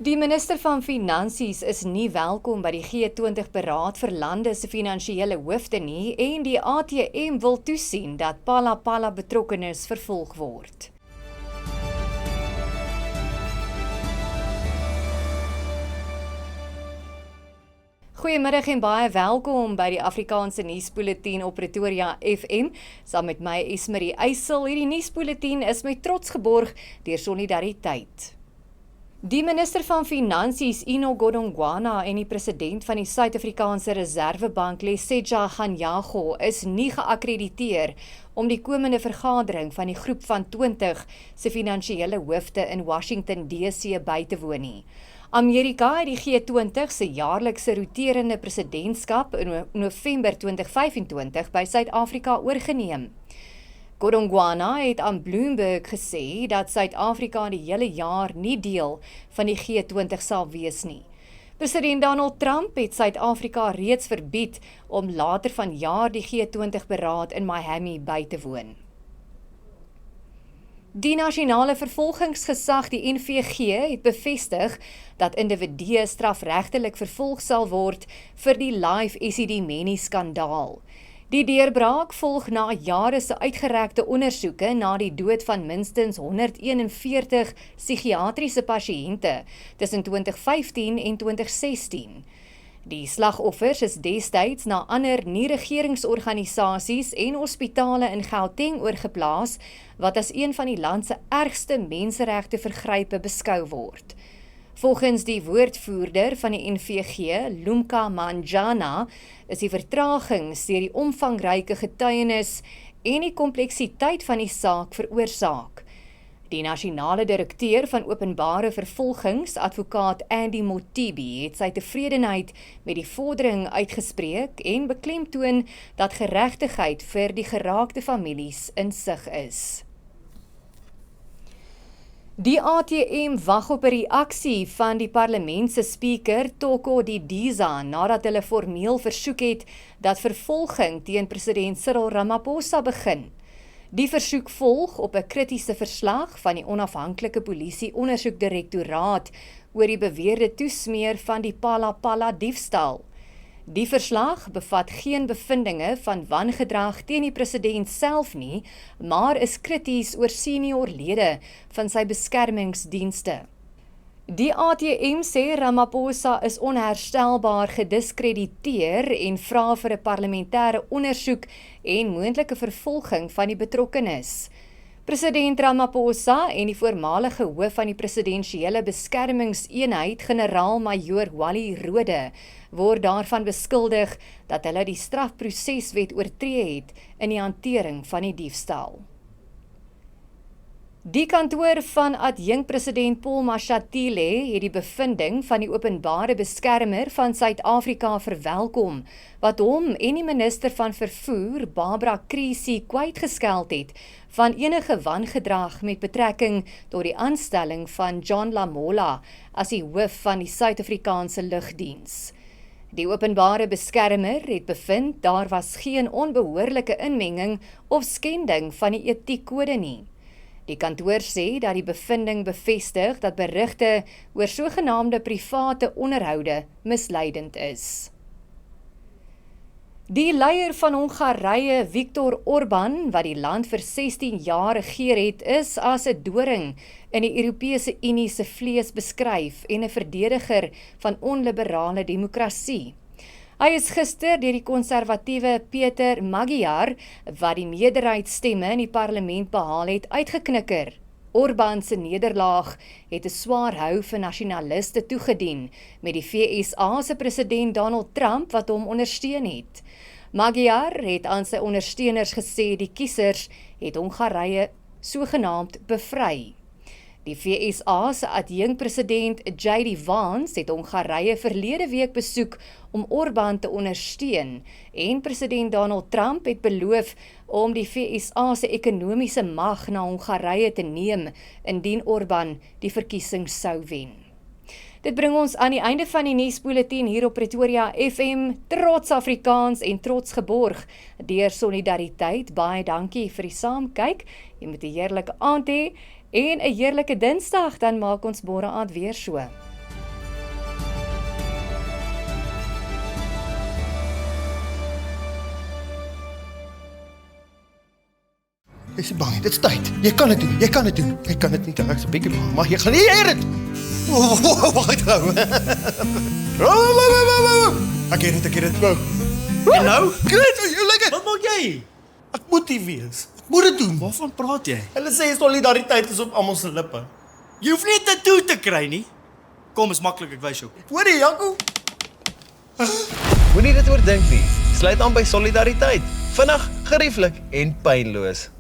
Die minister van Finansies is nie welkom by die G20-beraad vir lande se finansiële hoofde nie en die ATM wil toesien dat Phala betrokkenes vervolg word. Goeiemiddag en baie welkom by die Afrikaanse nuusbulletin op Pretoria FM. Saam met my Esmerie Eysel. Hierdie nuusbulletin is met trots geborg deur Solidariteit. Die minister van Finansies, Enoch Godongwana, en die president van die Suid-Afrikaanse Reservebank, Lesetja Kganyago, is nie geakkrediteer om die komende vergadering van die groep van 20 se finansiële hoofde in Washington DC by te woon nie. Amerika het die G20 se jaarlikse roterende presidentskap in November 2025 by Suid-Afrika oorgeneem. Godongwana het aan Bloomberg gesê dat Suid-Afrika die hele jaar nie deel van die G20 sal wees nie. President Donald Trump het Suid-Afrika reeds verbied om later vanjaar die G20-beraad in Miami by te woon. Die nasionale vervolgingsgesag, die NVG, het bevestig dat individue strafregtelik vervolg sal word vir die Life Esidimeni-skandaal. Die deurbraak volg na jare se uitgerekte ondersoeke na die dood van minstens 141 psigiatriese pasiënte tussen 2015 en 2016. Die slagoffers is destyds na ander nie-regeringsorganisasies en hospitale in Gauteng oorgeplaas, wat as een van die land se ergste menseregte vergrype beskou word. Volgens die woordvoerder van die NVG, Lumka Manjana, is die vertragings deur die omvangryke getuienis en die kompleksiteit van die saak veroorsaak. Die nasionale direkteur van openbare vervolgings, advokaat Andy Motibi, het sy tevredenheid met die vordering uitgespreek en beklemtoon dat geregtigheid vir die geraakte families in sig is. Die ATM wag op 'n reaksie van die parlement se spreker Toko Didiza nadat hulle formeel versoek het dat vervolging teen president Cyril Ramaphosa begin. Die versoek volg op 'n kritiese verslag van die onafhanklike polisie ondersoekdirektoraat oor die beweerde toesmeer van die Phala diefstal. Die verslag bevat geen bevindinge van wangedrag teen die president self nie, maar is krities oor senior lede van sy beskermingsdienste. Die ATM sê Ramaphosa is onherstelbaar gediskrediteer en vra vir 'n parlementêre ondersoek en moontlike vervolging van die betrokkenes. President Ramaphosa en die voormalige hoof van die presidensiële beskermingseenheid, generaal-majoor Wally Rode, word daarvan beskuldig dat hulle die strafproseswet oortree het in die hantering van die diefstal. Die kantoor van adjunkpresident Paul Mashatile het die bevinding van die openbare beskermer van Suid-Afrika verwelkom, wat hom en die minister van vervoer, Barbara Creecy, kwytgeskeld het van enige wangedrag met betrekking tot die aanstelling van John Lamola as die hoof van die Suid-Afrikaanse lugdiens. Die openbare beskermer het bevind daar was geen onbehoorlike inmenging of skending van die etiekkode nie. Die kantoor sê dat die bevinding bevestig dat berigte oor sogenaamde private onderhoude misleidend is. Die leier van Hongarye, Viktor Orbán, wat die land vir 16 jaar regeer het, is as 'n doring in die Europese Unie se vlees beskryf en 'n verdediger van onliberale demokrasie. Hy is gister deur die konservatiewe Peter Magyar, wat die meerderheidsstemme in die parlement behaal het, uitgeknikker. Orbán se nederlaag het 'n swaar hou vir nasionaliste toegedien, met die VSA se president Donald Trump wat hom ondersteun het. Magyar het aan sy ondersteuners gesê die kiesers het Hongarye sogenaamd bevry. Die VSA se adjunkpresident JD Vance het Hongarye verlede week besoek om Orbán te ondersteun en president Donald Trump het beloof om die VSA se ekonomiese mag na Hongarye te neem indien Orbán die verkiesings sou wen. Dit bring ons aan die einde van die nuusbulletin hier op Pretoria FM, trots Afrikaans en trots geborg deur Solidariteit. Baie dankie vir die saamkyk. Jy moet 'n heerlike aand hê en 'n heerlike Dinsdag, dan maak ons môre aand weer so. Wees nie bang nie, dit's tyd. Jy kan dit doen. Ek kan dit nie, ek's 'n bietjie bang, maar jy gaan nie hê dit. Wag nou. Ek het dit. En nou? Great, you like it. Wat maak jy? Ek moet nie wees. Ek moet dit doen. Waarvan praat jy? Hulle sê solidariteit is op almal se lippe. Jy hoef nie 'n tattoo te kry nie. Kom, is maklik, ek wys jou. Hoorie, Janko. Moenie dit oordink nie. Sluit aan by Solidariteit. Vinnig, gerieflik en pynloos.